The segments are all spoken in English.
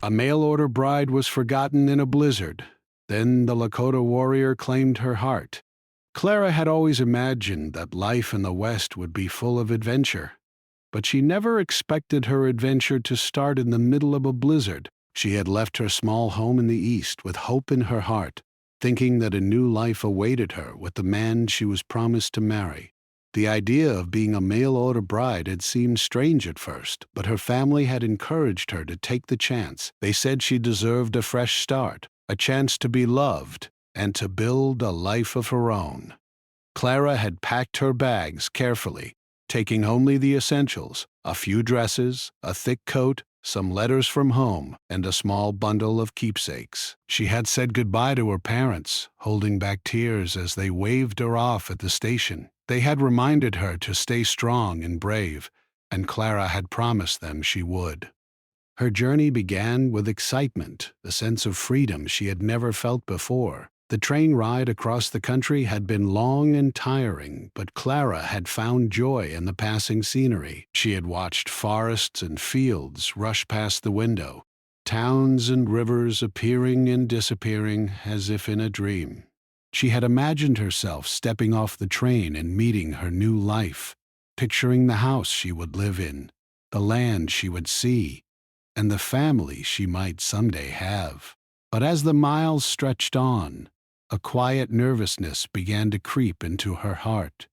A mail-order bride was forgotten in a blizzard. Then the Lakota warrior claimed her heart. Clara had always imagined that life in the West would be full of adventure, but she never expected her adventure to start in the middle of a blizzard. She had left her small home in the East with hope in her heart, thinking that a new life awaited her with the man she was promised to marry. The idea of being a mail-order bride had seemed strange at first, but her family had encouraged her to take the chance. They said she deserved a fresh start, a chance to be loved, and to build a life of her own. Clara had packed her bags carefully, taking only the essentials: a few dresses, a thick coat, some letters from home, and a small bundle of keepsakes. She had said goodbye to her parents, holding back tears as they waved her off at the station. They had reminded her to stay strong and brave, and Clara had promised them she would. Her journey began with excitement, a sense of freedom she had never felt before. The train ride across the country had been long and tiring, but Clara had found joy in the passing scenery. She had watched forests and fields rush past the window, towns and rivers appearing and disappearing as if in a dream. She had imagined herself stepping off the train and meeting her new life, picturing the house she would live in, the land she would see, and the family she might someday have. But as the miles stretched on, a quiet nervousness began to creep into her heart.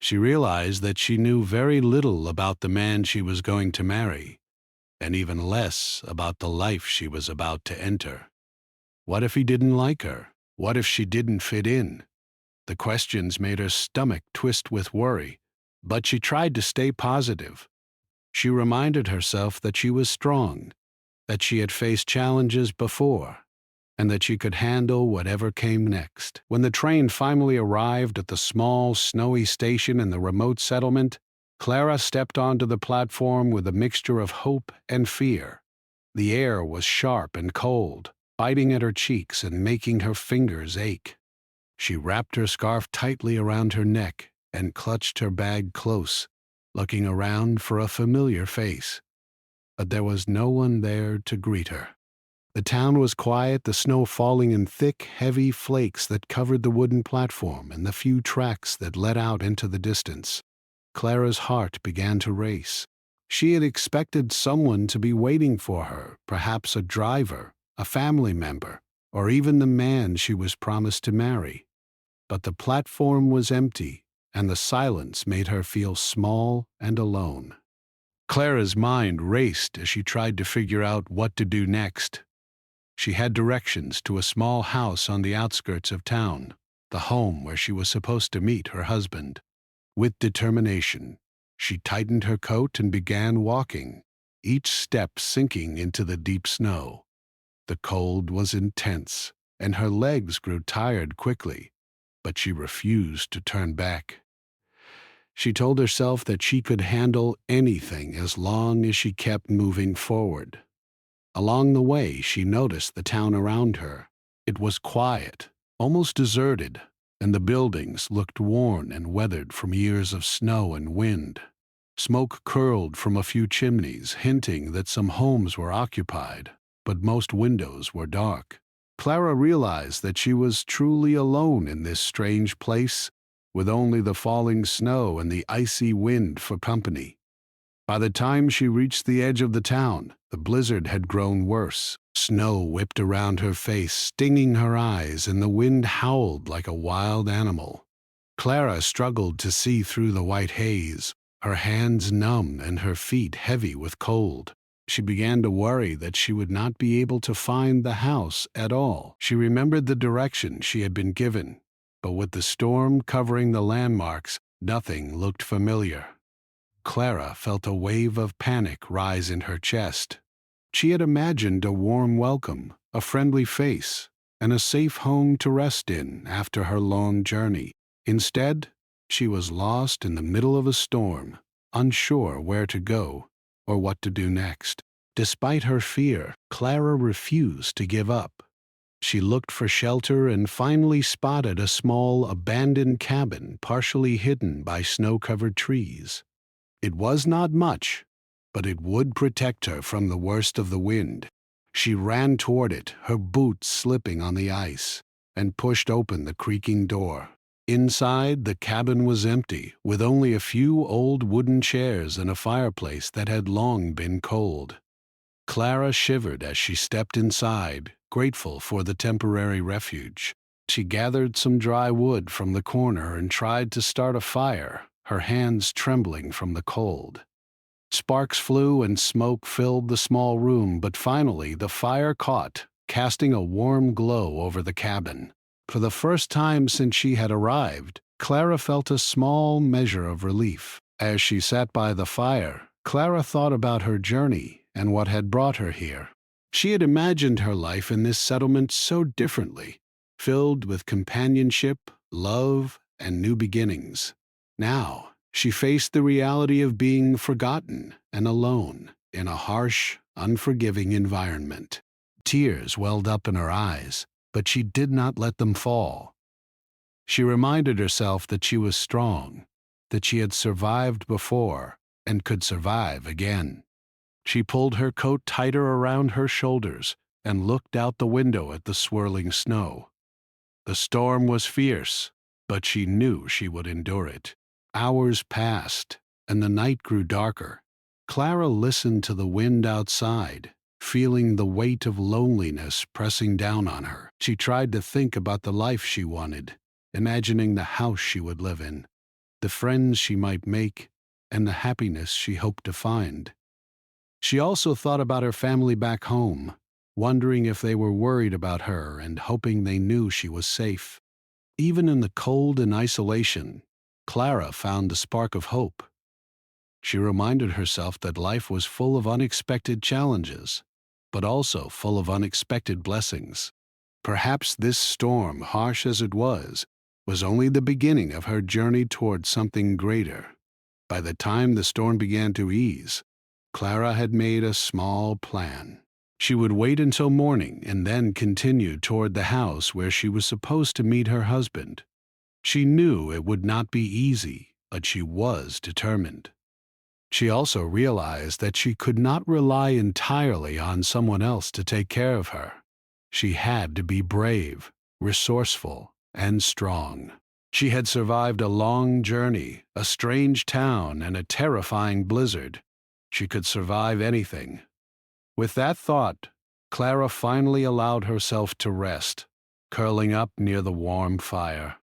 She realized that she knew very little about the man she was going to marry, and even less about the life she was about to enter. What if he didn't like her? What if she didn't fit in? The questions made her stomach twist with worry, but she tried to stay positive. She reminded herself that she was strong, that she had faced challenges before, and that she could handle whatever came next. When the train finally arrived at the small, snowy station in the remote settlement, Clara stepped onto the platform with a mixture of hope and fear. The air was sharp and cold, biting at her cheeks and making her fingers ache. She wrapped her scarf tightly around her neck and clutched her bag close, looking around for a familiar face. But there was no one there to greet her. The town was quiet, the snow falling in thick, heavy flakes that covered the wooden platform and the few tracks that led out into the distance. Clara's heart began to race. She had expected someone to be waiting for her, perhaps a driver, a family member, or even the man she was promised to marry. But the platform was empty, and the silence made her feel small and alone. Clara's mind raced as she tried to figure out what to do next. She had directions to a small house on the outskirts of town, the home where she was supposed to meet her husband. With determination, she tightened her coat and began walking, each step sinking into the deep snow. The cold was intense, and her legs grew tired quickly, but she refused to turn back. She told herself that she could handle anything as long as she kept moving forward. Along the way, she noticed the town around her. It was quiet, almost deserted, and the buildings looked worn and weathered from years of snow and wind. Smoke curled from a few chimneys, hinting that some homes were occupied, but most windows were dark. Clara realized that she was truly alone in this strange place, with only the falling snow and the icy wind for company. By the time she reached the edge of the town, the blizzard had grown worse. Snow whipped around her face, stinging her eyes, and the wind howled like a wild animal. Clara struggled to see through the white haze, her hands numb and her feet heavy with cold. She began to worry that she would not be able to find the house at all. She remembered the direction she had been given, but with the storm covering the landmarks, nothing looked familiar. Clara felt a wave of panic rise in her chest. She had imagined a warm welcome, a friendly face, and a safe home to rest in after her long journey. Instead, she was lost in the middle of a storm, unsure where to go or what to do next. Despite her fear, Clara refused to give up. She looked for shelter and finally spotted a small, abandoned cabin partially hidden by snow-covered trees. It was not much, but it would protect her from the worst of the wind. She ran toward it, her boots slipping on the ice, and pushed open the creaking door. Inside, the cabin was empty, with only a few old wooden chairs and a fireplace that had long been cold. Clara shivered as she stepped inside, grateful for the temporary refuge. She gathered some dry wood from the corner and tried to start a fire, her hands trembling from the cold. Sparks flew and smoke filled the small room, but finally the fire caught, casting a warm glow over the cabin. For the first time since she had arrived, Clara felt a small measure of relief. As she sat by the fire, Clara thought about her journey and what had brought her here. She had imagined her life in this settlement so differently, filled with companionship, love, and new beginnings. Now, she faced the reality of being forgotten and alone in a harsh, unforgiving environment. Tears welled up in her eyes, but she did not let them fall. She reminded herself that she was strong, that she had survived before and could survive again. She pulled her coat tighter around her shoulders and looked out the window at the swirling snow. The storm was fierce, but she knew she would endure it. Hours passed, and the night grew darker. Clara listened to the wind outside, feeling the weight of loneliness pressing down on her. She tried to think about the life she wanted, imagining the house she would live in, the friends she might make, and the happiness she hoped to find. She also thought about her family back home, wondering if they were worried about her and hoping they knew she was safe. Even in the cold and isolation, Clara found a spark of hope. She reminded herself that life was full of unexpected challenges, but also full of unexpected blessings. Perhaps this storm, harsh as it was only the beginning of her journey toward something greater. By the time the storm began to ease, Clara had made a small plan. She would wait until morning and then continue toward the house where she was supposed to meet her husband. She knew it would not be easy, but she was determined. She also realized that she could not rely entirely on someone else to take care of her. She had to be brave, resourceful, and strong. She had survived a long journey, a strange town, and a terrifying blizzard. She could survive anything. With that thought, Clara finally allowed herself to rest, curling up near the warm fire.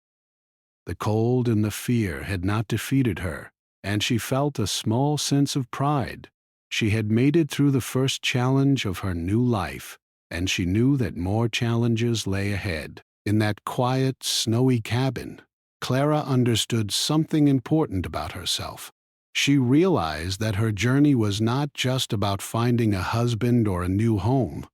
The cold and the fear had not defeated her, and she felt a small sense of pride. She had made it through the first challenge of her new life, and she knew that more challenges lay ahead. In that quiet, snowy cabin, Clara understood something important about herself. She realized that her journey was not just about finding a husband or a new home.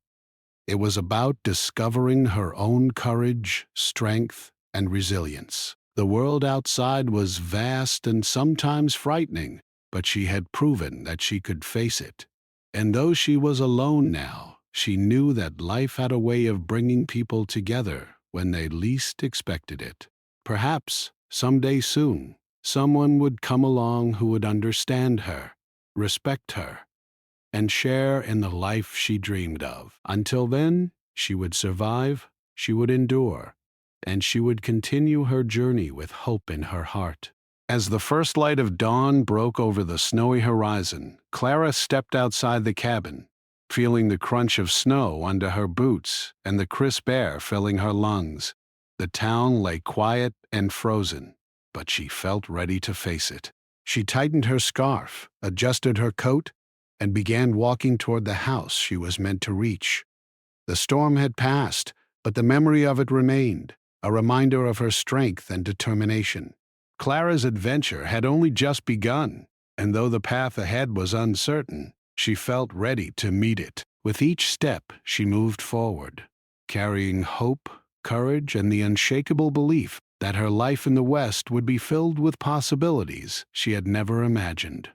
It was about discovering her own courage, strength, and resilience. The world outside was vast and sometimes frightening, but she had proven that she could face it. And though she was alone now, she knew that life had a way of bringing people together when they least expected it. Perhaps, someday soon, someone would come along who would understand her, respect her, and share in the life she dreamed of. Until then, she would survive, she would endure, and she would continue her journey with hope in her heart. As the first light of dawn broke over the snowy horizon, Clara stepped outside the cabin, feeling the crunch of snow under her boots and the crisp air filling her lungs. The town lay quiet and frozen, but she felt ready to face it. She tightened her scarf, adjusted her coat, and began walking toward the house she was meant to reach. The storm had passed, but the memory of it remained, a reminder of her strength and determination. Clara's adventure had only just begun, and though the path ahead was uncertain, she felt ready to meet it. With each step, she moved forward, carrying hope, courage, and the unshakable belief that her life in the West would be filled with possibilities she had never imagined.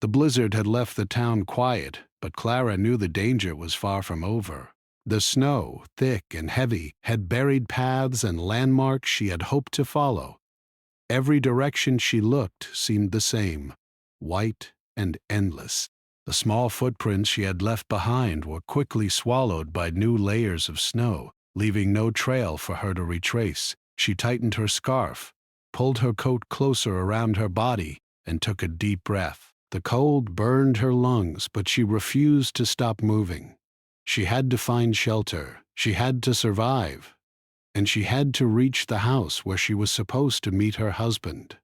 The blizzard had left the town quiet, but Clara knew the danger was far from over. The snow, thick and heavy, had buried paths and landmarks she had hoped to follow. Every direction she looked seemed the same, white and endless. The small footprints she had left behind were quickly swallowed by new layers of snow, leaving no trail for her to retrace. She tightened her scarf, pulled her coat closer around her body, and took a deep breath. The cold burned her lungs, but she refused to stop moving. She had to find shelter, she had to survive, and she had to reach the house where she was supposed to meet her husband.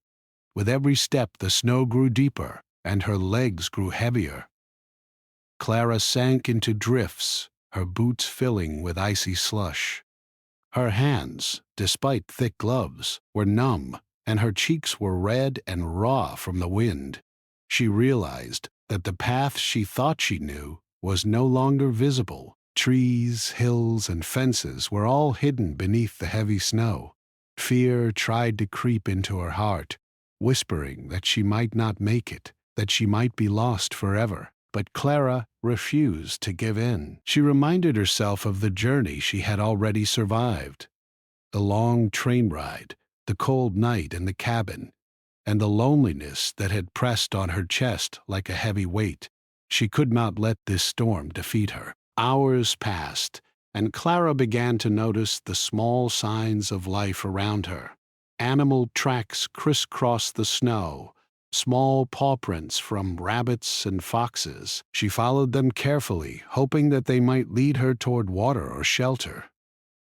With every step, the snow grew deeper, and her legs grew heavier. Clara sank into drifts, her boots filling with icy slush. Her hands, despite thick gloves, were numb, and her cheeks were red and raw from the wind. She realized that the path she thought she knew was no longer visible. Trees, hills, and fences were all hidden beneath the heavy snow. Fear tried to creep into her heart, whispering that she might not make it, that she might be lost forever. But Clara refused to give in. She reminded herself of the journey she had already survived. The long train ride, the cold night in the cabin, and the loneliness that had pressed on her chest like a heavy weight. She could not let this storm defeat her. Hours passed, and Clara began to notice the small signs of life around her. Animal tracks crisscrossed the snow, small paw prints from rabbits and foxes. She followed them carefully, hoping that they might lead her toward water or shelter.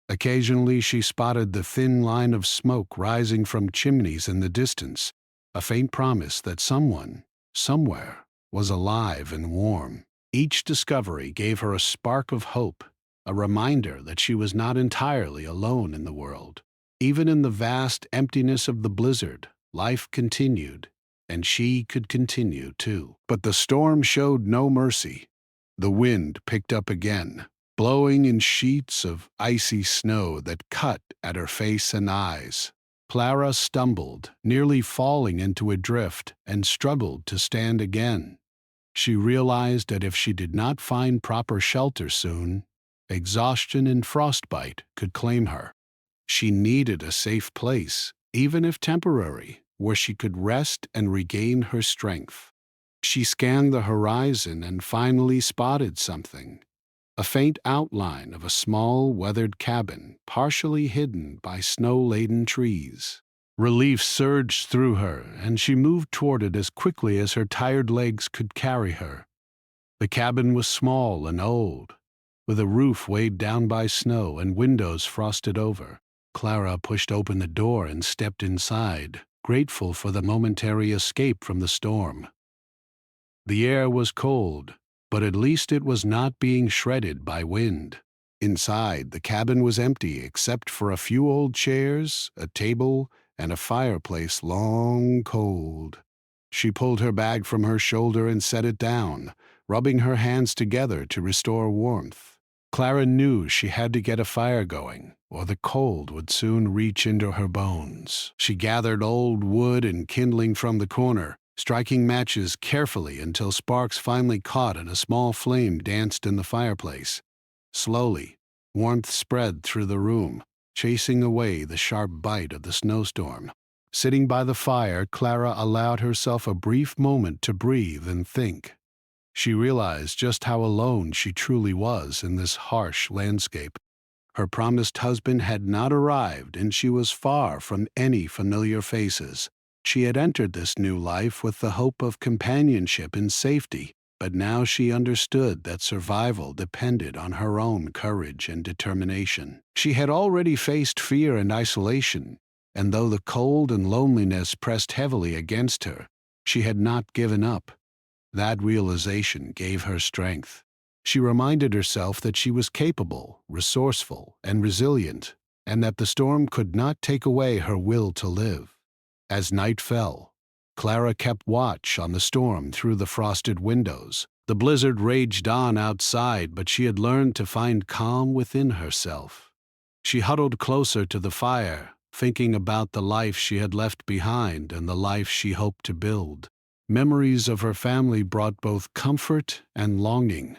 Occasionally she spotted the thin line of smoke rising from chimneys in the distance, a faint promise that someone, somewhere, was alive and warm. Each discovery gave her a spark of hope, a reminder that she was not entirely alone in the world. Even in the vast emptiness of the blizzard, life continued, and she could continue too. But the storm showed no mercy. The wind picked up again, blowing in sheets of icy snow that cut at her face and eyes. Clara stumbled, nearly falling into a drift, and struggled to stand again. She realized that if she did not find proper shelter soon, exhaustion and frostbite could claim her. She needed a safe place, even if temporary, where she could rest and regain her strength. She scanned the horizon and finally spotted something. A faint outline of a small, weathered cabin, partially hidden by snow-laden trees. Relief surged through her, and she moved toward it as quickly as her tired legs could carry her. The cabin was small and old, with a roof weighed down by snow and windows frosted over. Clara pushed open the door and stepped inside, grateful for the momentary escape from the storm. The air was cold, but at least it was not being shredded by wind. Inside, the cabin was empty except for a few old chairs, a table, and a fireplace long cold. She pulled her bag from her shoulder and set it down, rubbing her hands together to restore warmth. Clara knew she had to get a fire going, or the cold would soon reach into her bones. She gathered old wood and kindling from the corner, striking matches carefully until sparks finally caught and a small flame danced in the fireplace. Slowly, warmth spread through the room, chasing away the sharp bite of the snowstorm. Sitting by the fire, Clara allowed herself a brief moment to breathe and think. She realized just how alone she truly was in this harsh landscape. Her promised husband had not arrived, and she was far from any familiar faces. She had entered this new life with the hope of companionship and safety, but now she understood that survival depended on her own courage and determination. She had already faced fear and isolation, and though the cold and loneliness pressed heavily against her, she had not given up. That realization gave her strength. She reminded herself that she was capable, resourceful, and resilient, and that the storm could not take away her will to live. As night fell, Clara kept watch on the storm through the frosted windows. The blizzard raged on outside, but she had learned to find calm within herself. She huddled closer to the fire, thinking about the life she had left behind and the life she hoped to build. Memories of her family brought both comfort and longing.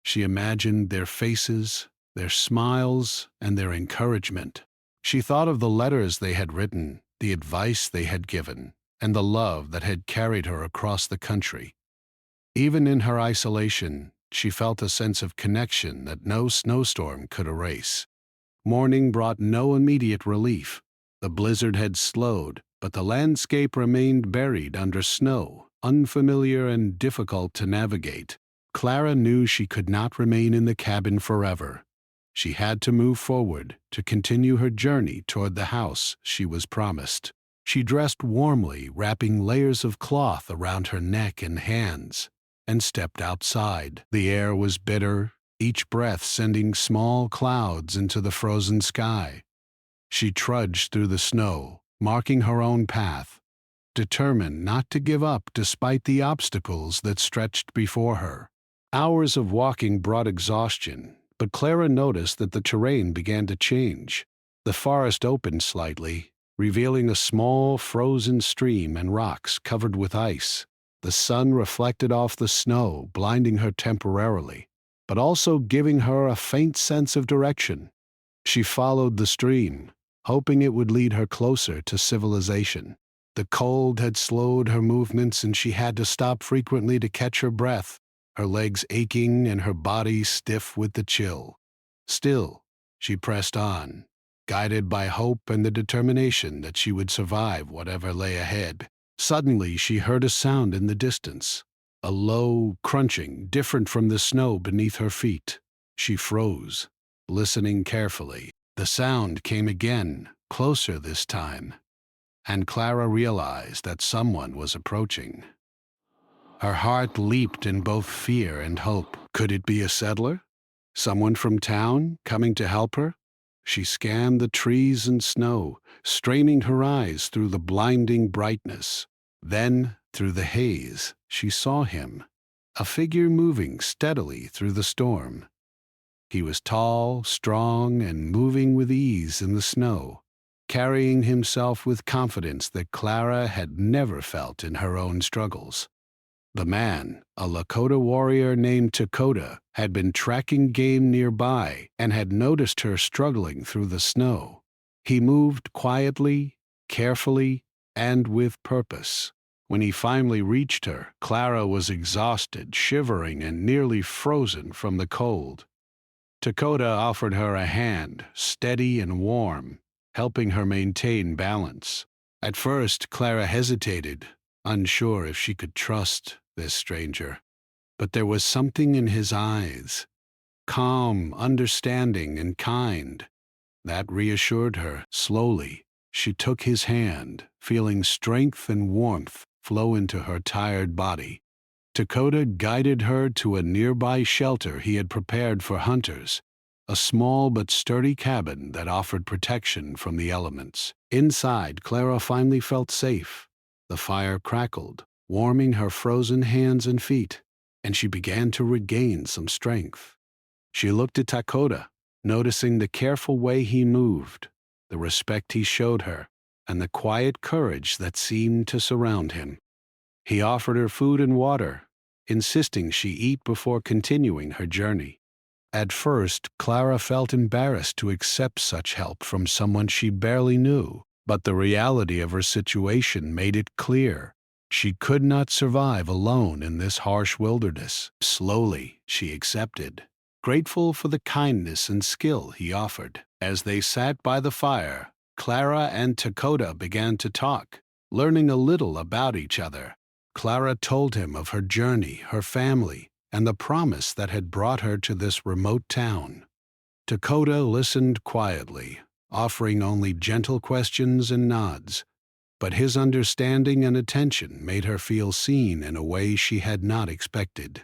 She imagined their faces, their smiles, and their encouragement. She thought of the letters they had written, the advice they had given, and the love that had carried her across the country. Even in her isolation, she felt a sense of connection that no snowstorm could erase. Morning brought no immediate relief. The blizzard had slowed, but the landscape remained buried under snow, unfamiliar and difficult to navigate. Clara knew she could not remain in the cabin forever. She had to move forward to continue her journey toward the house she was promised. She dressed warmly, wrapping layers of cloth around her neck and hands, and stepped outside. The air was bitter, each breath sending small clouds into the frozen sky. She trudged through the snow, marking her own path, determined not to give up despite the obstacles that stretched before her. Hours of walking brought exhaustion, but Clara noticed that the terrain began to change. The forest opened slightly, revealing a small frozen stream and rocks covered with ice. The sun reflected off the snow, blinding her temporarily, but also giving her a faint sense of direction. She followed the stream, hoping it would lead her closer to civilization. The cold had slowed her movements and she had to stop frequently to catch her breath, her legs aching and her body stiff with the chill. Still, she pressed on, guided by hope and the determination that she would survive whatever lay ahead. Suddenly, she heard a sound in the distance, a low crunching different from the snow beneath her feet. She froze, listening carefully. The sound came again, closer this time, and Clara realized that someone was approaching. Her heart leaped in both fear and hope. Could it be a settler? Someone from town coming to help her? She scanned the trees and snow, straining her eyes through the blinding brightness. Then, through the haze, she saw him, a figure moving steadily through the storm. He was tall, strong, and moving with ease in the snow, carrying himself with confidence that Clara had never felt in her own struggles. The man, a Lakota warrior named Dakota, had been tracking game nearby and had noticed her struggling through the snow. He moved quietly, carefully, and with purpose. When he finally reached her, Clara was exhausted, shivering, and nearly frozen from the cold. Dakota offered her a hand, steady and warm, helping her maintain balance. At first, Clara hesitated, unsure if she could trust this stranger. But there was something in his eyes, calm, understanding, and kind, that reassured her. Slowly, she took his hand, feeling strength and warmth flow into her tired body. Dakota guided her to a nearby shelter he had prepared for hunters, a small but sturdy cabin that offered protection from the elements. Inside, Clara finally felt safe. The fire crackled, warming her frozen hands and feet, and she began to regain some strength. She looked at Dakota, noticing the careful way he moved, the respect he showed her, and the quiet courage that seemed to surround him. He offered her food and water, insisting she eat before continuing her journey. At first, Clara felt embarrassed to accept such help from someone she barely knew. But the reality of her situation made it clear. She could not survive alone in this harsh wilderness. Slowly, she accepted, grateful for the kindness and skill he offered. As they sat by the fire, Clara and Dakota began to talk, learning a little about each other. Clara told him of her journey, her family, and the promise that had brought her to this remote town. Dakota listened quietly, offering only gentle questions and nods, but his understanding and attention made her feel seen in a way she had not expected.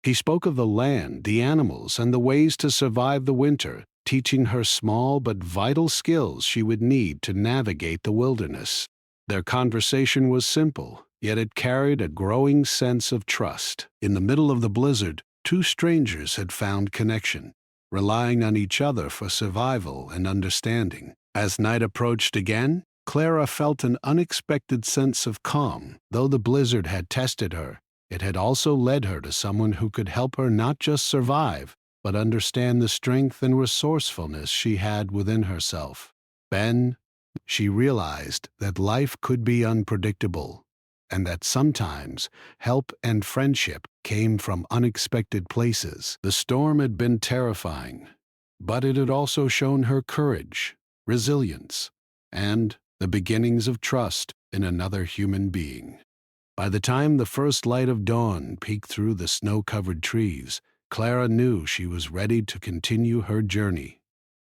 He spoke of the land, the animals, and the ways to survive the winter, teaching her small but vital skills she would need to navigate the wilderness. Their conversation was simple, yet it carried a growing sense of trust. In the middle of the blizzard, two strangers had found connection, relying on each other for survival and understanding. As night approached again, Clara felt an unexpected sense of calm. Though the blizzard had tested her, it had also led her to someone who could help her not just survive, but understand the strength and resourcefulness she had within herself. Then, she realized that life could be unpredictable. and that sometimes help and friendship came from unexpected places. The storm had been terrifying, but it had also shown her courage, resilience, and the beginnings of trust in another human being. By the time the first light of dawn peeked through the snow-covered trees, Clara knew she was ready to continue her journey.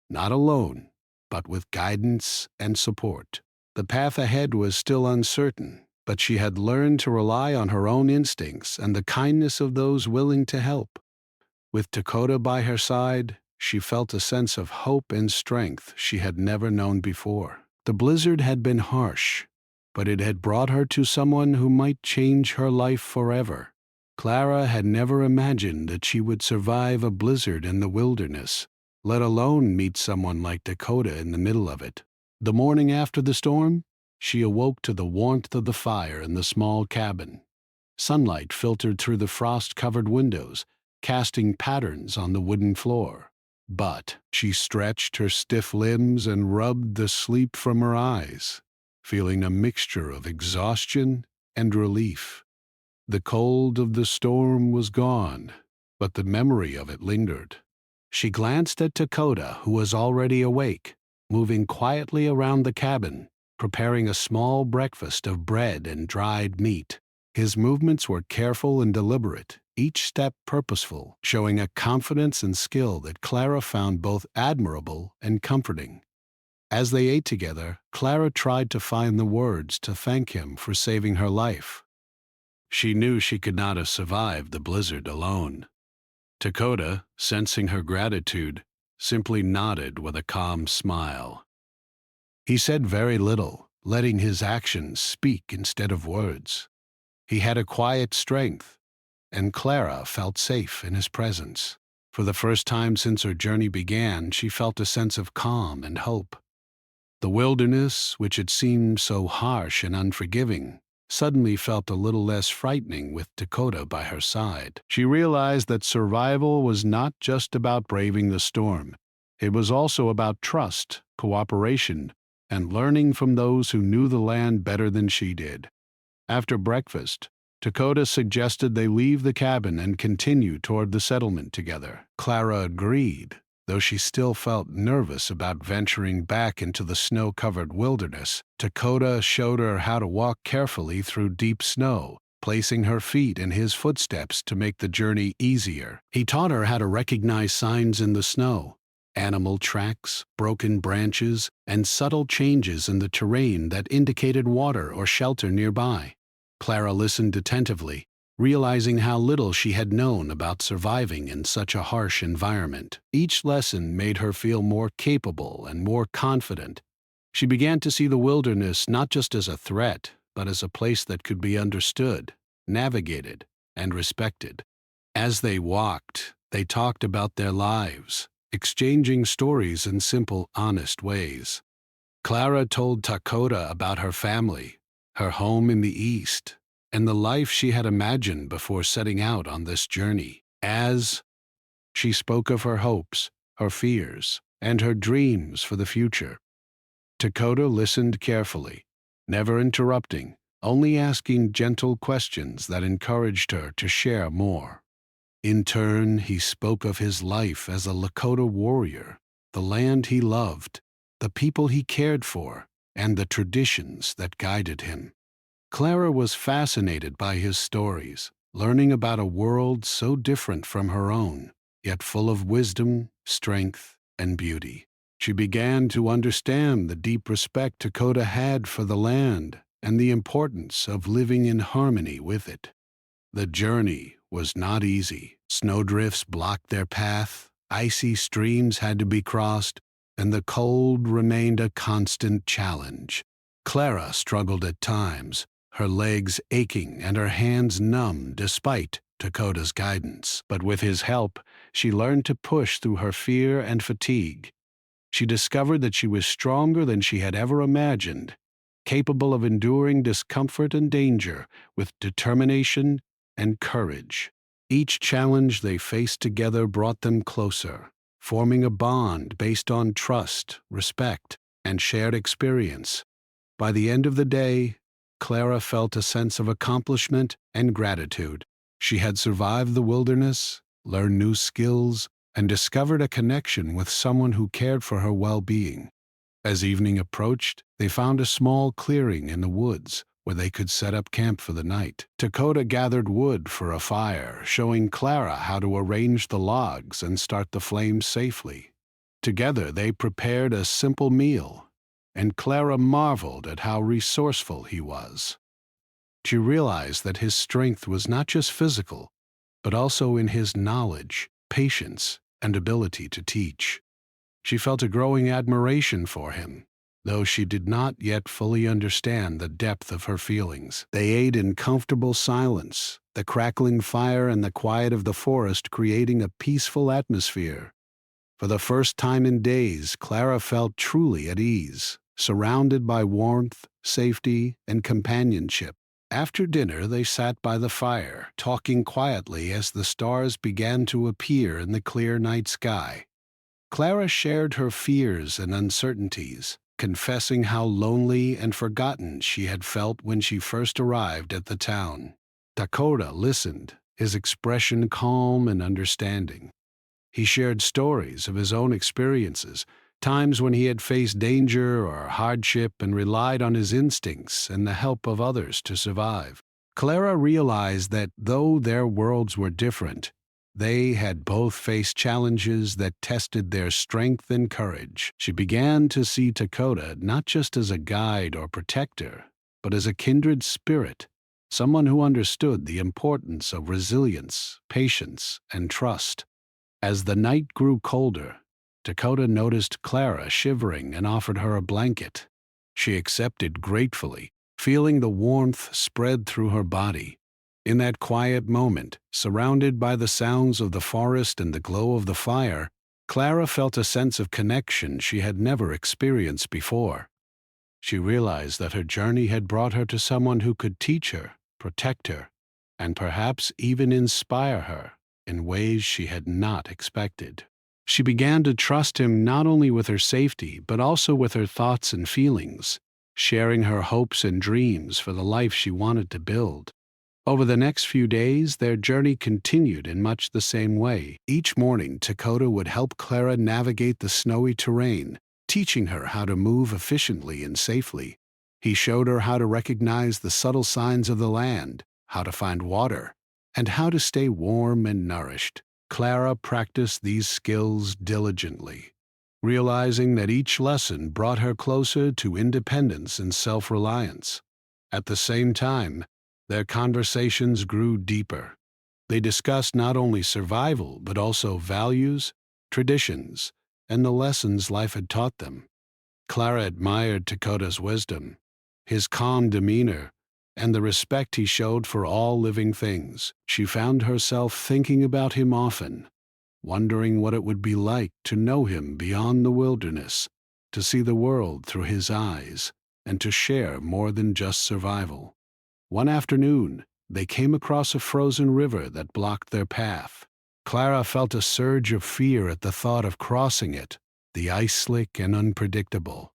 Not alone, but with guidance and support. The path ahead was still uncertain, but she had learned to rely on her own instincts and the kindness of those willing to help. With Dakota by her side, she felt a sense of hope and strength she had never known before. The blizzard had been harsh, but it had brought her to someone who might change her life forever. Clara had never imagined that she would survive a blizzard in the wilderness, let alone meet someone like Dakota in the middle of it. The morning after the storm, she awoke to the warmth of the fire in the small cabin. Sunlight filtered through the frost-covered windows, casting patterns on the wooden floor. But she stretched her stiff limbs and rubbed the sleep from her eyes, feeling a mixture of exhaustion and relief. The cold of the storm was gone, but the memory of it lingered. She glanced at Dakota, who was already awake, moving quietly around the cabin, preparing a small breakfast of bread and dried meat. His movements were careful and deliberate, each step purposeful, showing a confidence and skill that Clara found both admirable and comforting. As they ate together, Clara tried to find the words to thank him for saving her life. She knew she could not have survived the blizzard alone. Dakota, sensing her gratitude, simply nodded with a calm smile. He said very little, letting his actions speak instead of words. He had a quiet strength, and Clara felt safe in his presence. For the first time since her journey began, she felt a sense of calm and hope. The wilderness, which had seemed so harsh and unforgiving, suddenly felt a little less frightening with Dakota by her side. She realized that survival was not just about braving the storm. It was also about trust, cooperation, and learning from those who knew the land better than she did. After breakfast, Dakota suggested they leave the cabin and continue toward the settlement together. Clara agreed, though she still felt nervous about venturing back into the snow-covered wilderness. Dakota showed her how to walk carefully through deep snow, placing her feet in his footsteps to make the journey easier. He taught her how to recognize signs in the snow, animal tracks, broken branches, and subtle changes in the terrain that indicated water or shelter nearby. Clara listened attentively, realizing how little she had known about surviving in such a harsh environment. Each lesson made her feel more capable and more confident. She began to see the wilderness not just as a threat, but as a place that could be understood, navigated, and respected. As they walked, they talked about their lives, exchanging stories in simple, honest ways. Clara told Dakota about her family, her home in the East, and the life she had imagined before setting out on this journey. As she spoke of her hopes, her fears, and her dreams for the future, Dakota listened carefully, never interrupting, only asking gentle questions that encouraged her to share more. In turn, he spoke of his life as a Lakota warrior, the land he loved, the people he cared for, and the traditions that guided him. Clara was fascinated by his stories, learning about a world so different from her own, yet full of wisdom, strength, and beauty. She began to understand the deep respect Dakota had for the land and the importance of living in harmony with it. The journey was not easy. Snowdrifts blocked their path, icy streams had to be crossed, and the cold remained a constant challenge. Clara struggled at times, her legs aching and her hands numb despite Dakota's guidance. But with his help, she learned to push through her fear and fatigue. She discovered that she was stronger than she had ever imagined, capable of enduring discomfort and danger with determination and courage. Each challenge they faced together brought them closer, forming a bond based on trust, respect, and shared experience. By the end of the day, Clara felt a sense of accomplishment and gratitude. She had survived the wilderness, learned new skills, and discovered a connection with someone who cared for her well-being. As evening approached, they found a small clearing in the woods where they could set up camp for the night. Dakota gathered wood for a fire, showing Clara how to arrange the logs and start the flames safely. Together they prepared a simple meal, and Clara marveled at how resourceful he was. She realized that his strength was not just physical, but also in his knowledge, patience, and ability to teach. She felt a growing admiration for him, though she did not yet fully understand the depth of her feelings. They ate in comfortable silence, the crackling fire and the quiet of the forest creating a peaceful atmosphere. For the first time in days, Clara felt truly at ease, surrounded by warmth, safety, and companionship. After dinner, they sat by the fire, talking quietly as the stars began to appear in the clear night sky. Clara shared her fears and uncertainties, confessing how lonely and forgotten she had felt when she first arrived at the town. Dakota listened, his expression calm and understanding. He shared stories of his own experiences, times when he had faced danger or hardship and relied on his instincts and the help of others to survive. Clara realized that though their worlds were different, they had both faced challenges that tested their strength and courage. She began to see Dakota not just as a guide or protector, but as a kindred spirit, someone who understood the importance of resilience, patience, and trust. As the night grew colder, Dakota noticed Clara shivering and offered her a blanket. She accepted gratefully, feeling the warmth spread through her body. In that quiet moment, surrounded by the sounds of the forest and the glow of the fire, Clara felt a sense of connection she had never experienced before. She realized that her journey had brought her to someone who could teach her, protect her, and perhaps even inspire her in ways she had not expected. She began to trust him not only with her safety, but also with her thoughts and feelings, sharing her hopes and dreams for the life she wanted to build. Over the next few days, their journey continued in much the same way. Each morning, Dakota would help Clara navigate the snowy terrain, teaching her how to move efficiently and safely. He showed her how to recognize the subtle signs of the land, how to find water, and how to stay warm and nourished. Clara practiced these skills diligently, realizing that each lesson brought her closer to independence and self-reliance. At the same time, their conversations grew deeper. They discussed not only survival, but also values, traditions, and the lessons life had taught them. Clara admired Dakota's wisdom, his calm demeanor, and the respect he showed for all living things. She found herself thinking about him often, wondering what it would be like to know him beyond the wilderness, to see the world through his eyes, and to share more than just survival. One afternoon, they came across a frozen river that blocked their path. Clara felt a surge of fear at the thought of crossing it, the ice slick and unpredictable.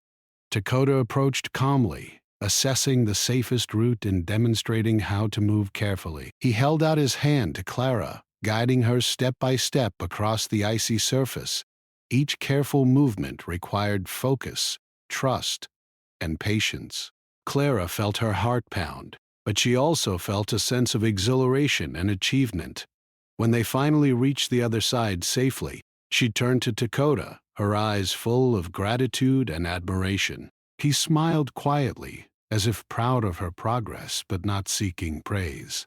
Dakota approached calmly, assessing the safest route and demonstrating how to move carefully. He held out his hand to Clara, guiding her step by step across the icy surface. Each careful movement required focus, trust, and patience. Clara felt her heart pound, but she also felt a sense of exhilaration and achievement. When they finally reached the other side safely, she turned to Dakota, her eyes full of gratitude and admiration. He smiled quietly, as if proud of her progress but not seeking praise.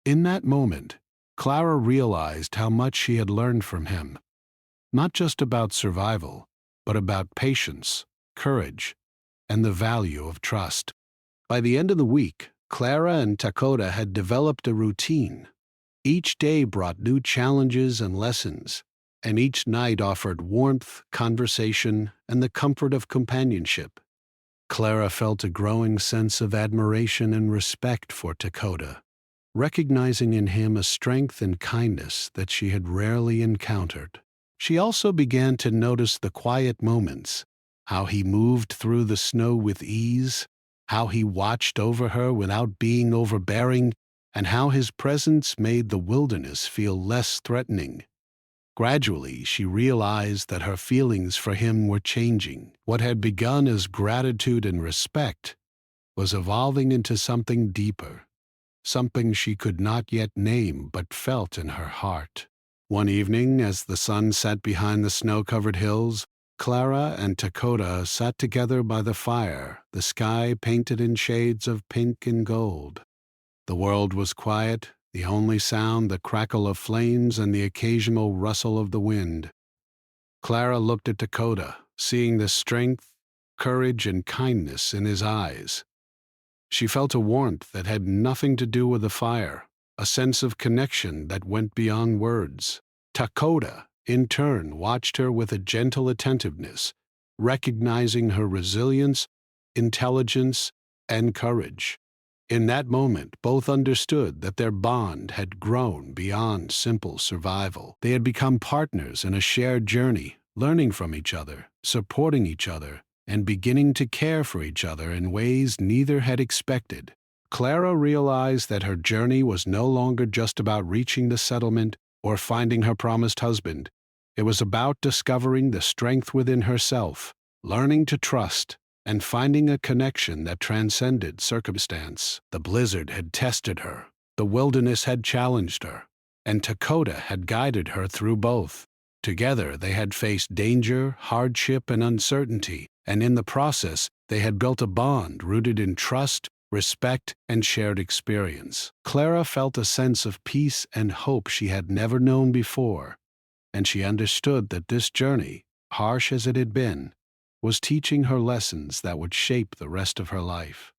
In that moment, Clara realized how much she had learned from him, not just about survival, but about patience, courage, and the value of trust. By the end of the week, Clara and Dakota had developed a routine. Each day brought new challenges and lessons, and each night offered warmth, conversation, and the comfort of companionship. Clara felt a growing sense of admiration and respect for Dakota, recognizing in him a strength and kindness that she had rarely encountered. She also began to notice the quiet moments, how he moved through the snow with ease, how he watched over her without being overbearing, and how his presence made the wilderness feel less threatening. Gradually, she realized that her feelings for him were changing. What had begun as gratitude and respect was evolving into something deeper, something she could not yet name but felt in her heart. One evening, as the sun set behind the snow-covered hills, Clara and Dakota sat together by the fire, the sky painted in shades of pink and gold. The world was quiet, the only sound the crackle of flames and the occasional rustle of the wind. Clara looked at Dakota, seeing the strength, courage, and kindness in his eyes. She felt a warmth that had nothing to do with the fire, a sense of connection that went beyond words. Dakota, in turn, watched her with a gentle attentiveness, recognizing her resilience, intelligence, and courage. In that moment, both understood that their bond had grown beyond simple survival. They had become partners in a shared journey, learning from each other, supporting each other, and beginning to care for each other in ways neither had expected. Clara realized that her journey was no longer just about reaching the settlement or finding her promised husband. It was about discovering the strength within herself, learning to trust, and finding a connection that transcended circumstance. The blizzard had tested her, the wilderness had challenged her, and Dakota had guided her through both. Together they had faced danger, hardship, and uncertainty, and in the process they had built a bond rooted in trust, respect, and shared experience. Clara felt a sense of peace and hope she had never known before, and she understood that this journey, harsh as it had been, was teaching her lessons that would shape the rest of her life.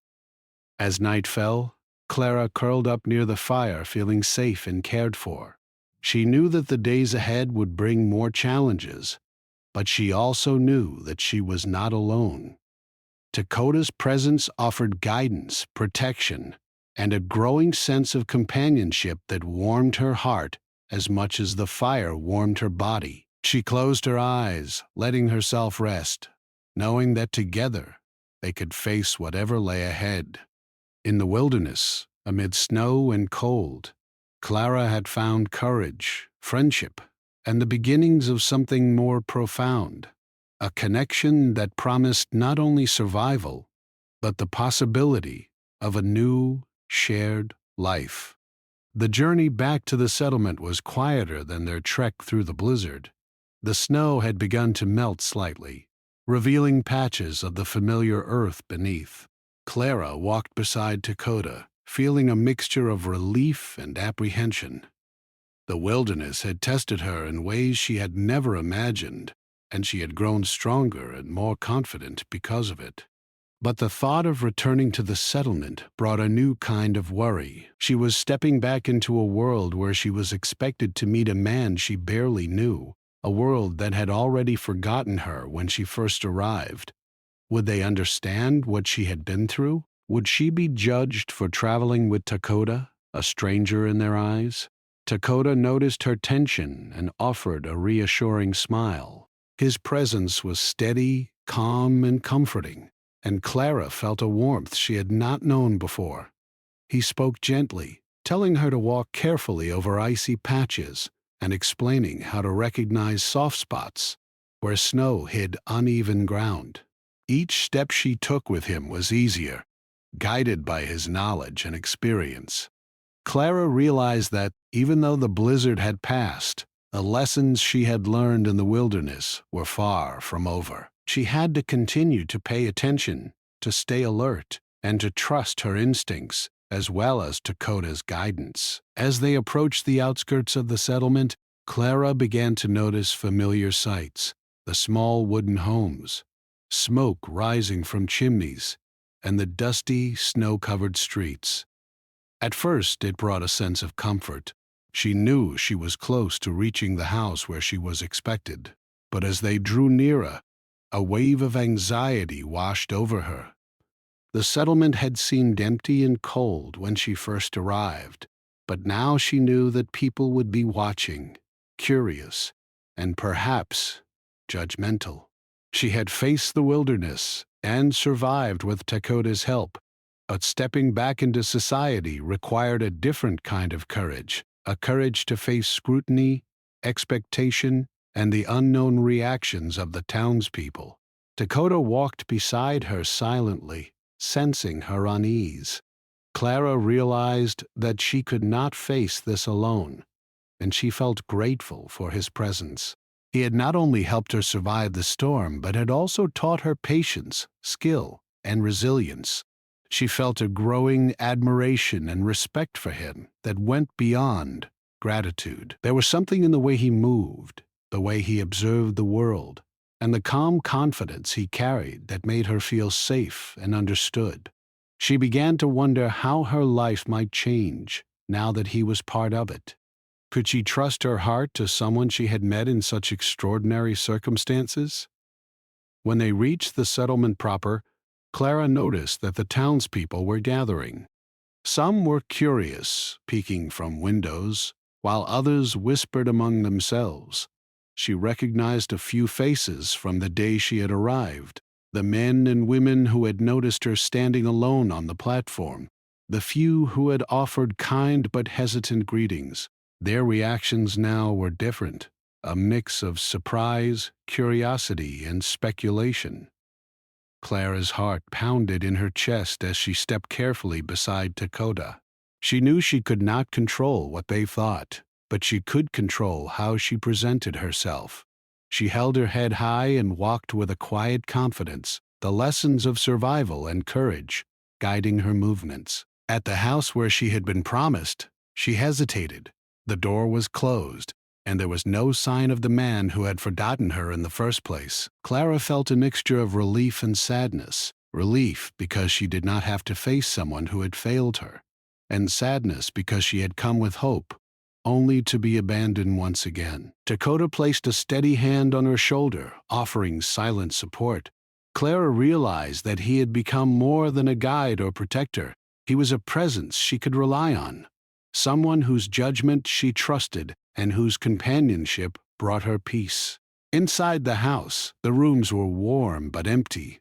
As night fell, Clara curled up near the fire, feeling safe and cared for. She knew that the days ahead would bring more challenges, but she also knew that she was not alone. Dakota's presence offered guidance, protection, and a growing sense of companionship that warmed her heart as much as the fire warmed her body. She closed her eyes, letting herself rest, knowing that together they could face whatever lay ahead. In the wilderness, amid snow and cold, Clara had found courage, friendship, and the beginnings of something more profound, a connection that promised not only survival, but the possibility of a new, shared life. The journey back to the settlement was quieter than their trek through the blizzard. The snow had begun to melt slightly, revealing patches of the familiar earth beneath. Clara walked beside Dakota, feeling a mixture of relief and apprehension. The wilderness had tested her in ways she had never imagined, and she had grown stronger and more confident because of it. But the thought of returning to the settlement brought a new kind of worry. She was stepping back into a world where she was expected to meet a man she barely knew, a world that had already forgotten her when she first arrived. Would they understand what she had been through? Would she be judged for traveling with Dakota, a stranger in their eyes? Dakota noticed her tension and offered a reassuring smile. His presence was steady, calm, and comforting, and Clara felt a warmth she had not known before. He spoke gently, telling her to walk carefully over icy patches and explaining how to recognize soft spots where snow hid uneven ground. Each step she took with him was easier, guided by his knowledge and experience. Clara realized that, even though the blizzard had passed, the lessons she had learned in the wilderness were far from over. She had to continue to pay attention, to stay alert, and to trust her instincts as well as Dakota's guidance. As they approached the outskirts of the settlement, Clara began to notice familiar sights: the small wooden homes, smoke rising from chimneys, and the dusty, snow-covered streets. At first, it brought a sense of comfort. She knew she was close to reaching the house where she was expected. But as they drew nearer, a wave of anxiety washed over her. The settlement had seemed empty and cold when she first arrived, but now she knew that people would be watching, curious, and perhaps judgmental. She had faced the wilderness, and survived with Dakota's help. But stepping back into society required a different kind of courage, a courage to face scrutiny, expectation, and the unknown reactions of the townspeople. Dakota walked beside her silently, sensing her unease. Clara realized that she could not face this alone, and she felt grateful for his presence. He had not only helped her survive the storm, but had also taught her patience, skill, and resilience. She felt a growing admiration and respect for him that went beyond gratitude. There was something in the way he moved, the way he observed the world, and the calm confidence he carried that made her feel safe and understood. She began to wonder how her life might change now that he was part of it. Could she trust her heart to someone she had met in such extraordinary circumstances? When they reached the settlement proper, Clara noticed that the townspeople were gathering. Some were curious, peeking from windows, while others whispered among themselves. She recognized a few faces from the day she had arrived, the men and women who had noticed her standing alone on the platform, the few who had offered kind but hesitant greetings. Their reactions now were different, a mix of surprise, curiosity, and speculation. Clara's heart pounded in her chest as she stepped carefully beside Dakota. She knew she could not control what they thought, but she could control how she presented herself. She held her head high and walked with a quiet confidence, the lessons of survival and courage guiding her movements. At the house where she had been promised, she hesitated. The door was closed, and there was no sign of the man who had forgotten her in the first place. Clara felt a mixture of relief and sadness. Relief because she did not have to face someone who had failed her, and sadness because she had come with hope, only to be abandoned once again. Dakota placed a steady hand on her shoulder, offering silent support. Clara realized that he had become more than a guide or protector. He was a presence she could rely on, someone whose judgment she trusted and whose companionship brought her peace. Inside the house, the rooms were warm but empty.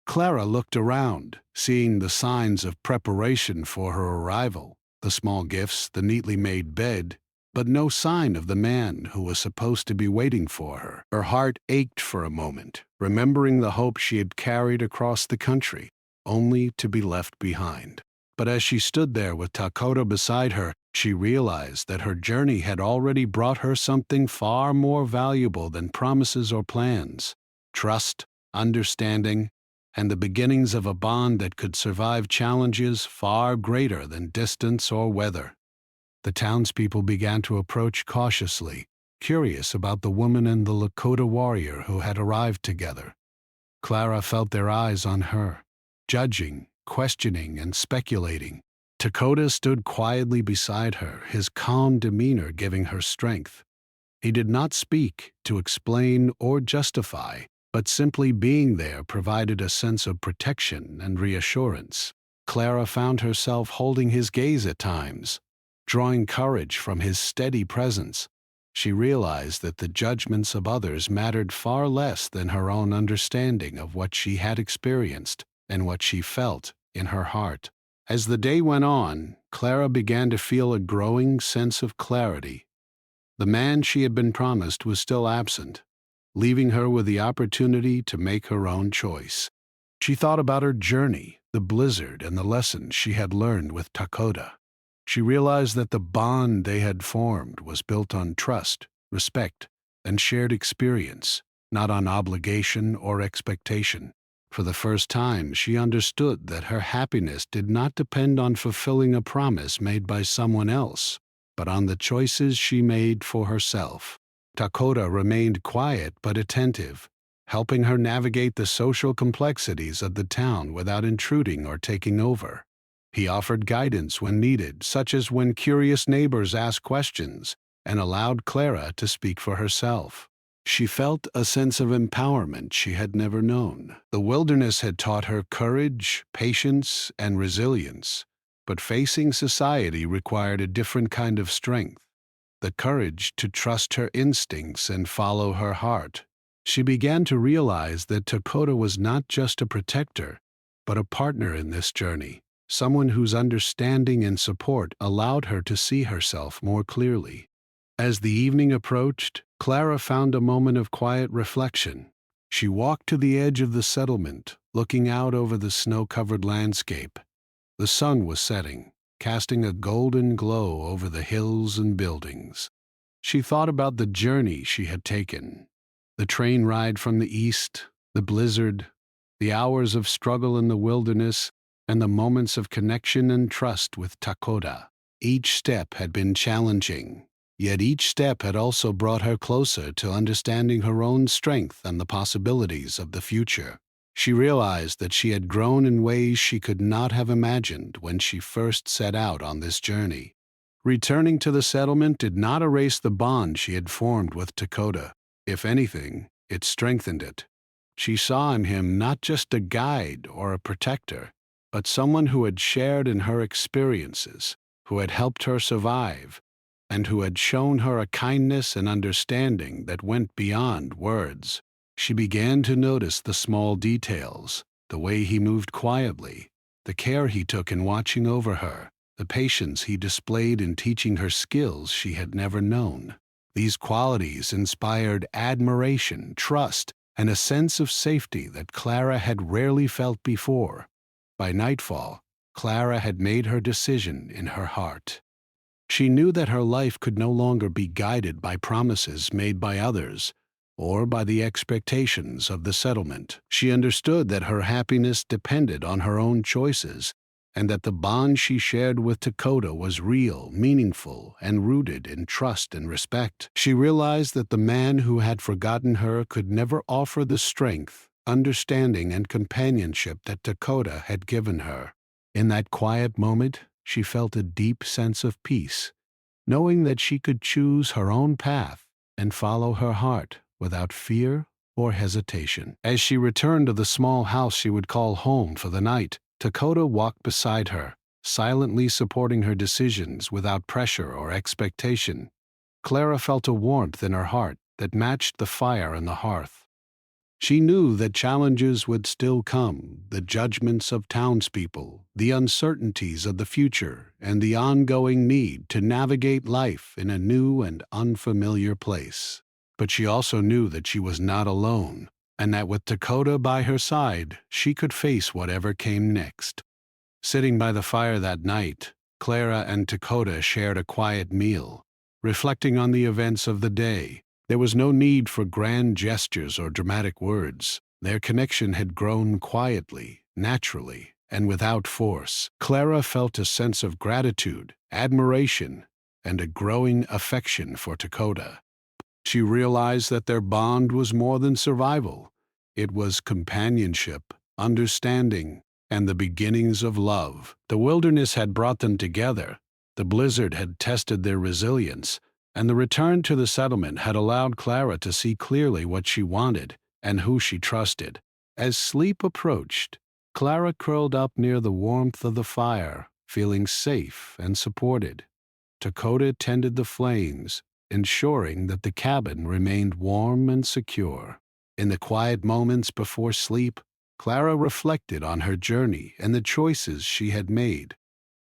Clara looked around, seeing the signs of preparation for her arrival, the small gifts, the neatly made bed, but no sign of the man who was supposed to be waiting for her. Her heart ached for a moment, remembering the hope she had carried across the country, only to be left behind. But as she stood there with Dakota beside her, she realized that her journey had already brought her something far more valuable than promises or plans: trust, understanding, and the beginnings of a bond that could survive challenges far greater than distance or weather. The townspeople began to approach cautiously, curious about the woman and the Lakota warrior who had arrived together. Clara felt their eyes on her, judging, questioning, and speculating. Dakota stood quietly beside her, his calm demeanor giving her strength. He did not speak to explain or justify, but simply being there provided a sense of protection and reassurance. Clara found herself holding his gaze at times, drawing courage from his steady presence. She realized that the judgments of others mattered far less than her own understanding of what she had experienced and what she felt in her heart. As the day went on, Clara began to feel a growing sense of clarity. The man she had been promised was still absent, leaving her with the opportunity to make her own choice. She thought about her journey, the blizzard, and the lessons she had learned with Dakota. She realized that the bond they had formed was built on trust, respect, and shared experience, not on obligation or expectation. For the first time, she understood that her happiness did not depend on fulfilling a promise made by someone else, but on the choices she made for herself. Dakota remained quiet but attentive, helping her navigate the social complexities of the town without intruding or taking over. He offered guidance when needed, such as when curious neighbors asked questions, and allowed Clara to speak for herself. She felt a sense of empowerment she had never known. The wilderness had taught her courage, patience, and resilience, but facing society required a different kind of strength: the courage to trust her instincts and follow her heart, She began to realize that Dakota was not just a protector, but a partner in this journey, someone whose understanding and support allowed her to see herself more clearly. As the evening approached, Clara found a moment of quiet reflection. She walked to the edge of the settlement, looking out over the snow-covered landscape. The sun was setting, casting a golden glow over the hills and buildings. She thought about the journey she had taken, the train ride from the east, the blizzard, the hours of struggle in the wilderness, and the moments of connection and trust with Dakota. Each step had been challenging, yet each step had also brought her closer to understanding her own strength and the possibilities of the future. She realized that she had grown in ways she could not have imagined when she first set out on this journey. Returning to the settlement did not erase the bond she had formed with Dakota. If anything, it strengthened it. She saw in him not just a guide or a protector, but someone who had shared in her experiences, who had helped her survive, and who had shown her a kindness and understanding that went beyond words. She began to notice the small details, the way he moved quietly, the care he took in watching over her, the patience he displayed in teaching her skills she had never known. These qualities inspired admiration, trust, and a sense of safety that Clara had rarely felt before. By nightfall, Clara had made her decision in her heart. She knew that her life could no longer be guided by promises made by others or by the expectations of the settlement. She understood that her happiness depended on her own choices, and that the bond she shared with Dakota was real, meaningful, and rooted in trust and respect. She realized that the man who had forgotten her could never offer the strength, understanding, and companionship that Dakota had given her. In that quiet moment, she felt a deep sense of peace, knowing that she could choose her own path and follow her heart without fear or hesitation. As she returned to the small house she would call home for the night, Dakota walked beside her, silently supporting her decisions without pressure or expectation. Clara felt a warmth in her heart that matched the fire on the hearth. She knew that challenges would still come, the judgments of townspeople, the uncertainties of the future, and the ongoing need to navigate life in a new and unfamiliar place. But she also knew that she was not alone, and that with Dakota by her side, she could face whatever came next. Sitting by the fire that night, Clara and Dakota shared a quiet meal, reflecting on the events of the day. There was no need for grand gestures or dramatic words. Their connection had grown quietly, naturally, and without force. Clara felt a sense of gratitude, admiration, and a growing affection for Dakota. She realized that their bond was more than survival. It was companionship, understanding, and the beginnings of love. The wilderness had brought them together. The blizzard had tested their resilience, and the return to the settlement had allowed Clara to see clearly what she wanted and who she trusted. As sleep approached, Clara curled up near the warmth of the fire, feeling safe and supported. Dakota tended the flames, ensuring that the cabin remained warm and secure. In the quiet moments before sleep, Clara reflected on her journey and the choices she had made.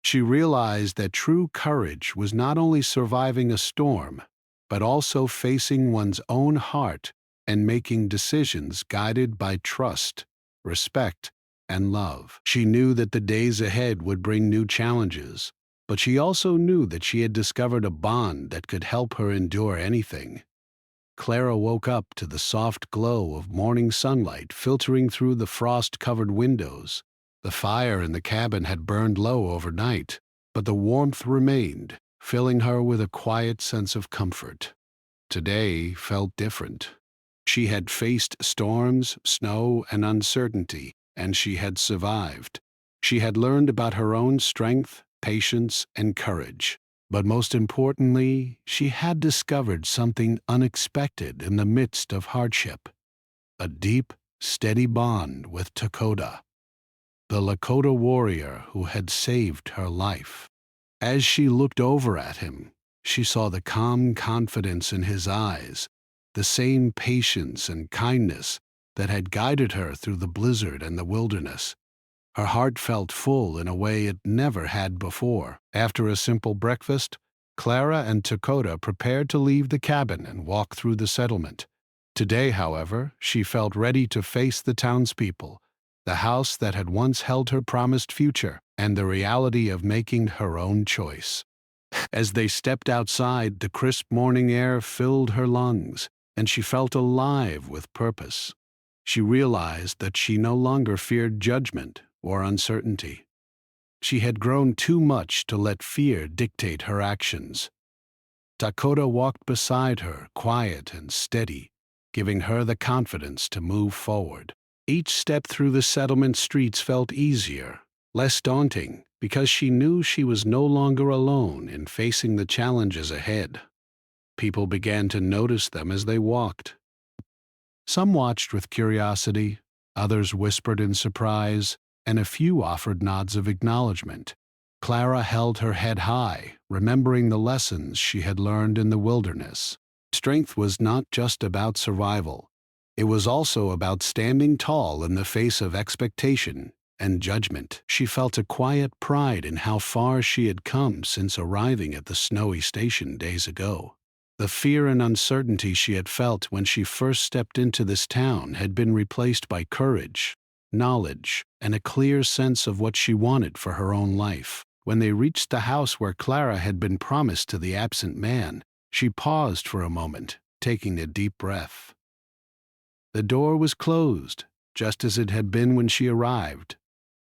She realized that true courage was not only surviving a storm, but also facing one's own heart and making decisions guided by trust, respect, and love. She knew that the days ahead would bring new challenges, but she also knew that she had discovered a bond that could help her endure anything. Clara woke up to the soft glow of morning sunlight filtering through the frost-covered windows. The fire in the cabin had burned low overnight, but the warmth remained, filling her with a quiet sense of comfort. Today felt different. She had faced storms, snow, and uncertainty, and she had survived. She had learned about her own strength, patience, and courage. But most importantly, she had discovered something unexpected in the midst of hardship: a deep, steady bond with Dakota, the Lakota warrior who had saved her life. As she looked over at him, she saw the calm confidence in his eyes, the same patience and kindness that had guided her through the blizzard and the wilderness. Her heart felt full in a way it never had before. After a simple breakfast, Clara and Dakota prepared to leave the cabin and walk through the settlement. Today, however, she felt ready to face the townspeople, the house that had once held her promised future, and the reality of making her own choice. As they stepped outside, the crisp morning air filled her lungs, and she felt alive with purpose. She realized that she no longer feared judgment or uncertainty. She had grown too much to let fear dictate her actions. Dakota walked beside her, quiet and steady, giving her the confidence to move forward. Each step through the settlement streets felt easier, less daunting, because she knew she was no longer alone in facing the challenges ahead. People began to notice them as they walked. Some watched with curiosity, others whispered in surprise, and a few offered nods of acknowledgement. Clara held her head high, remembering the lessons she had learned in the wilderness. Strength was not just about survival. It was also about standing tall in the face of expectation and judgment. She felt a quiet pride in how far she had come since arriving at the snowy station days ago. The fear and uncertainty she had felt when she first stepped into this town had been replaced by courage, knowledge, and a clear sense of what she wanted for her own life. When they reached the house where Clara had been promised to the absent man, she paused for a moment, taking a deep breath. The door was closed, just as it had been when she arrived,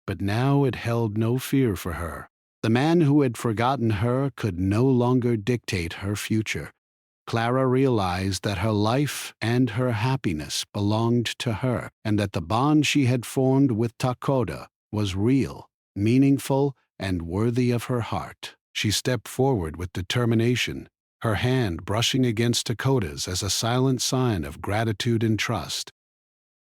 but now it held no fear for her. The man who had forgotten her could no longer dictate her future. Clara realized that her life and her happiness belonged to her, and that the bond she had formed with Dakota was real, meaningful, and worthy of her heart. She stepped forward with determination, her hand brushing against Dakota's as a silent sign of gratitude and trust.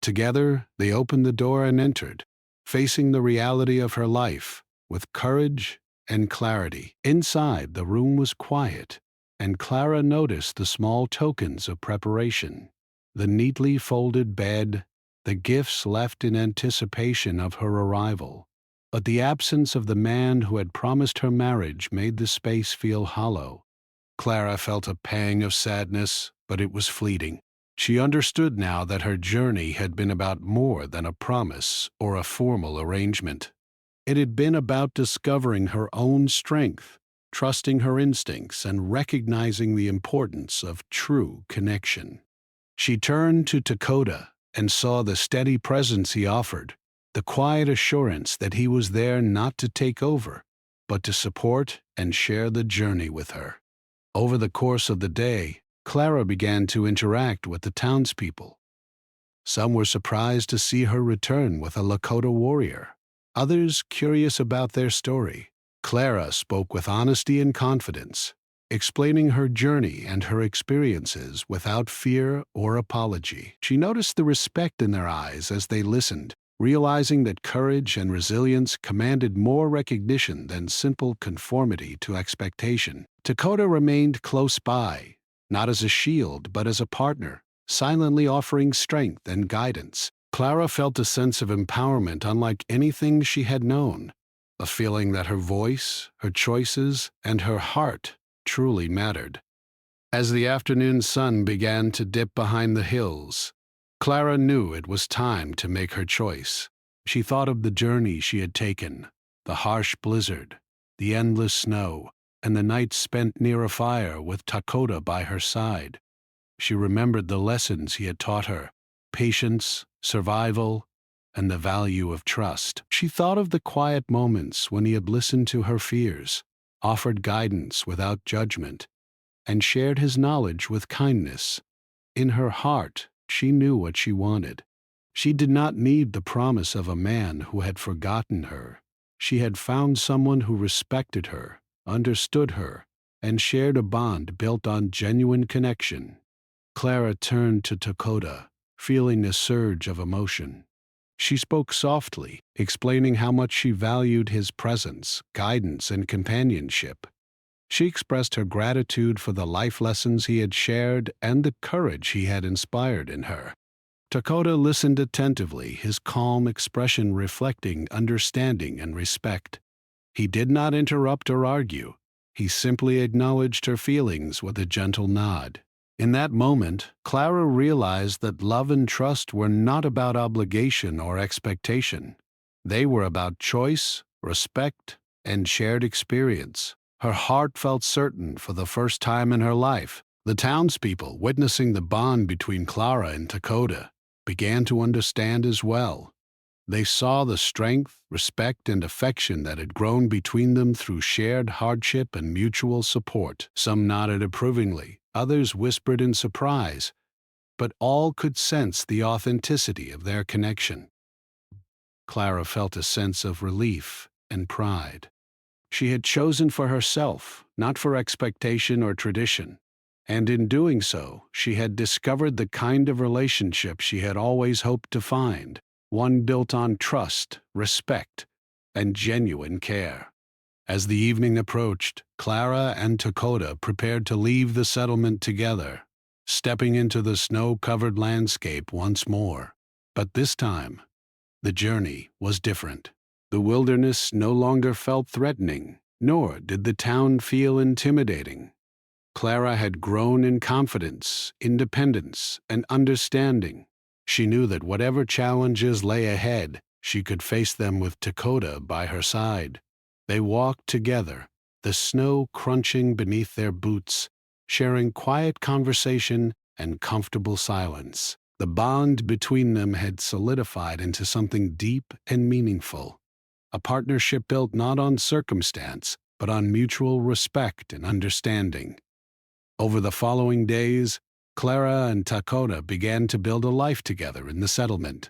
Together, they opened the door and entered, facing the reality of her life with courage and clarity. Inside, the room was quiet, and Clara noticed the small tokens of preparation: the neatly folded bed, the gifts left in anticipation of her arrival. But the absence of the man who had promised her marriage made the space feel hollow. Clara felt a pang of sadness, but it was fleeting. She understood now that her journey had been about more than a promise or a formal arrangement. It had been about discovering her own strength, trusting her instincts, and recognizing the importance of true connection. She turned to Dakota and saw the steady presence he offered, the quiet assurance that he was there not to take over, but to support and share the journey with her. Over the course of the day, Clara began to interact with the townspeople. Some were surprised to see her return with a Lakota warrior, others curious about their story. Clara spoke with honesty and confidence, explaining her journey and her experiences without fear or apology. She noticed the respect in their eyes as they listened, realizing that courage and resilience commanded more recognition than simple conformity to expectation. Dakota remained close by, not as a shield but as a partner, silently offering strength and guidance. Clara felt a sense of empowerment unlike anything she had known, a feeling that her voice, her choices, and her heart truly mattered. As the afternoon sun began to dip behind the hills, Clara knew it was time to make her choice. She thought of the journey she had taken, the harsh blizzard, the endless snow, and the nights spent near a fire with Dakota by her side. She remembered the lessons he had taught her: patience, survival, and the value of trust. She thought of the quiet moments when he had listened to her fears, offered guidance without judgment, and shared his knowledge with kindness. In her heart, she knew what she wanted. She did not need the promise of a man who had forgotten her. She had found someone who respected her, understood her, and shared a bond built on genuine connection. Clara turned to Dakota, feeling a surge of emotion. She spoke softly, explaining how much she valued his presence, guidance, and companionship. She expressed her gratitude for the life lessons he had shared and the courage he had inspired in her. Dakota listened attentively, his calm expression reflecting understanding and respect. He did not interrupt or argue. He simply acknowledged her feelings with a gentle nod. In that moment, Clara realized that love and trust were not about obligation or expectation. They were about choice, respect, and shared experience. Her heart felt certain for the first time in her life. The townspeople, witnessing the bond between Clara and Dakota, began to understand as well. They saw the strength, respect, and affection that had grown between them through shared hardship and mutual support. Some nodded approvingly, others whispered in surprise, but all could sense the authenticity of their connection. Clara felt a sense of relief and pride. She had chosen for herself, not for expectation or tradition, and in doing so, she had discovered the kind of relationship she had always hoped to find, one built on trust, respect, and genuine care. As the evening approached, Clara and Dakota prepared to leave the settlement together, stepping into the snow-covered landscape once more. But this time, the journey was different. The wilderness no longer felt threatening, nor did the town feel intimidating. Clara had grown in confidence, independence, and understanding. She knew that whatever challenges lay ahead, she could face them with Dakota by her side. They walked together, the snow crunching beneath their boots, sharing quiet conversation and comfortable silence. The bond between them had solidified into something deep and meaningful, a partnership built not on circumstance, but on mutual respect and understanding. Over the following days, Clara and Dakota began to build a life together in the settlement.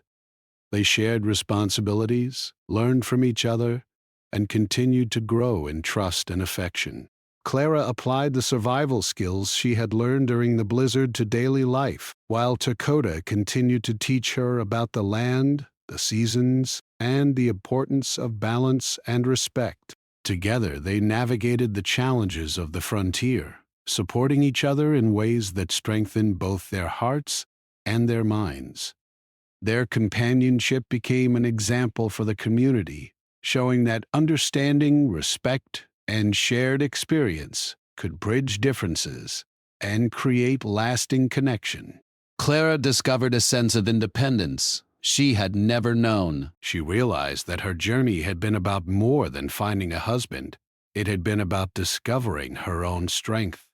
They shared responsibilities, learned from each other, and continued to grow in trust and affection. Clara applied the survival skills she had learned during the blizzard to daily life, while Dakota continued to teach her about the land, the seasons, and the importance of balance and respect. Together, they navigated the challenges of the frontier, supporting each other in ways that strengthened both their hearts and their minds. Their companionship became an example for the community, showing that understanding, respect, and shared experience could bridge differences and create lasting connection. Clara discovered a sense of independence she had never known. She realized that her journey had been about more than finding a husband. It had been about discovering her own strength,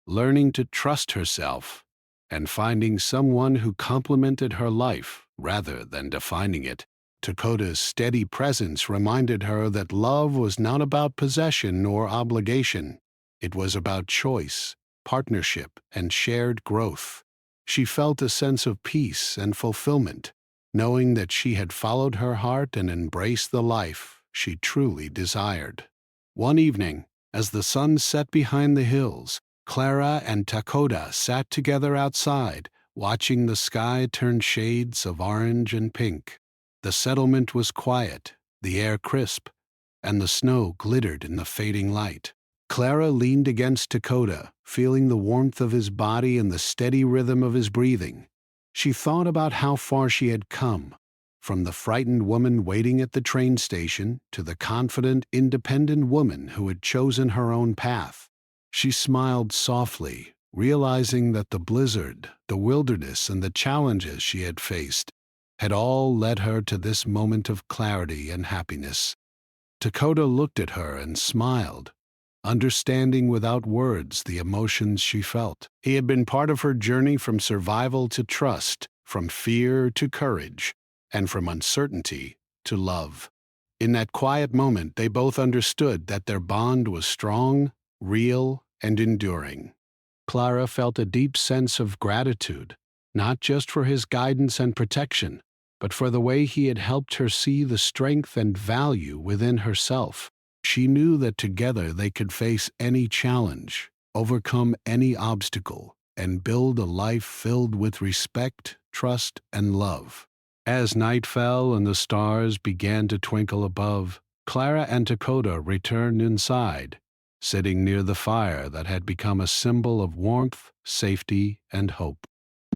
learning to trust herself, and finding someone who complemented her life rather than defining it. Dakota's steady presence reminded her that love was not about possession or obligation. It was about choice, partnership, and shared growth. She felt a sense of peace and fulfillment, knowing that she had followed her heart and embraced the life she truly desired. One evening, as the sun set behind the hills, Clara and Dakota sat together outside, watching the sky turn shades of orange and pink. The settlement was quiet, the air crisp, and the snow glittered in the fading light. Clara leaned against Dakota, feeling the warmth of his body and the steady rhythm of his breathing. She thought about how far she had come, from the frightened woman waiting at the train station to the confident, independent woman who had chosen her own path. She smiled softly, realizing that the blizzard, the wilderness, and the challenges she had faced had all led her to this moment of clarity and happiness. Dakota looked at her and smiled, understanding without words the emotions she felt. He had been part of her journey from survival to trust, from fear to courage, and from uncertainty to love. In that quiet moment, they both understood that their bond was strong, real, and enduring. Clara felt a deep sense of gratitude, not just for his guidance and protection, but for the way he had helped her see the strength and value within herself. She knew that together they could face any challenge, overcome any obstacle, and build a life filled with respect, trust, and love. As night fell and the stars began to twinkle above, Clara and Dakota returned inside, sitting near the fire that had become a symbol of warmth, safety, and hope.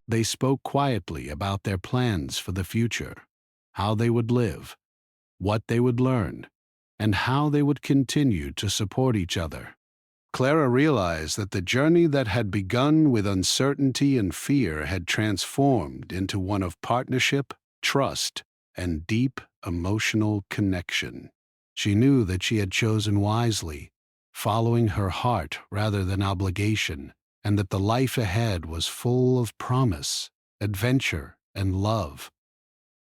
They spoke quietly about their plans for the future, how they would live, what they would learn, and how they would continue to support each other. Clara realized that the journey that had begun with uncertainty and fear had transformed into one of partnership, trust, and deep emotional connection. She knew that she had chosen wisely, following her heart rather than obligation, and that the life ahead was full of promise, adventure, and love.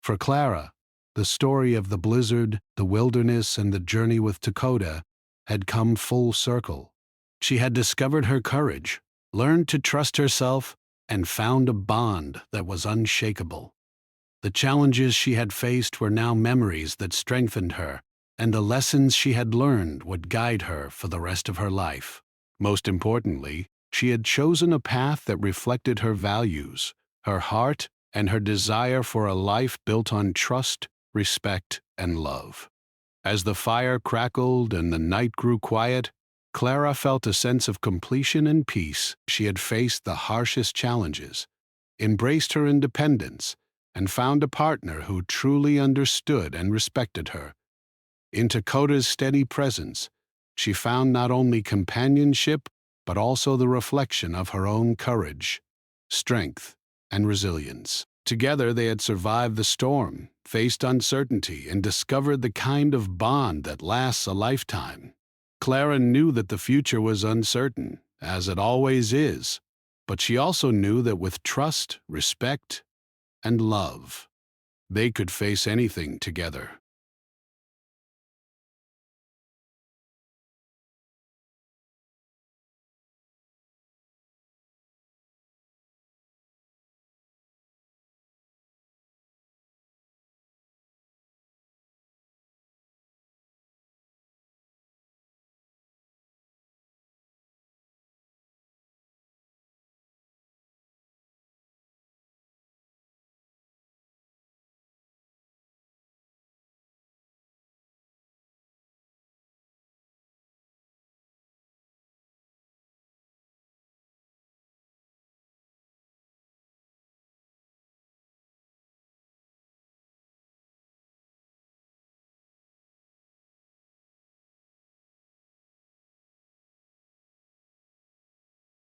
For Clara, the story of the blizzard, the wilderness, and the journey with Dakota had come full circle. She had discovered her courage, learned to trust herself, and found a bond that was unshakable. The challenges she had faced were now memories that strengthened her, and the lessons she had learned would guide her for the rest of her life. Most importantly, she had chosen a path that reflected her values, her heart, and her desire for a life built on trust, respect, and love. As the fire crackled and the night grew quiet, Clara felt a sense of completion and peace. She had faced the harshest challenges, embraced her independence, and found a partner who truly understood and respected her. In Dakota's steady presence, she found not only companionship, but also the reflection of her own courage, strength, and resilience. Together they had survived the storm, faced uncertainty, and discovered the kind of bond that lasts a lifetime. Clara knew that the future was uncertain, as it always is, but she also knew that with trust, respect, and love, they could face anything together.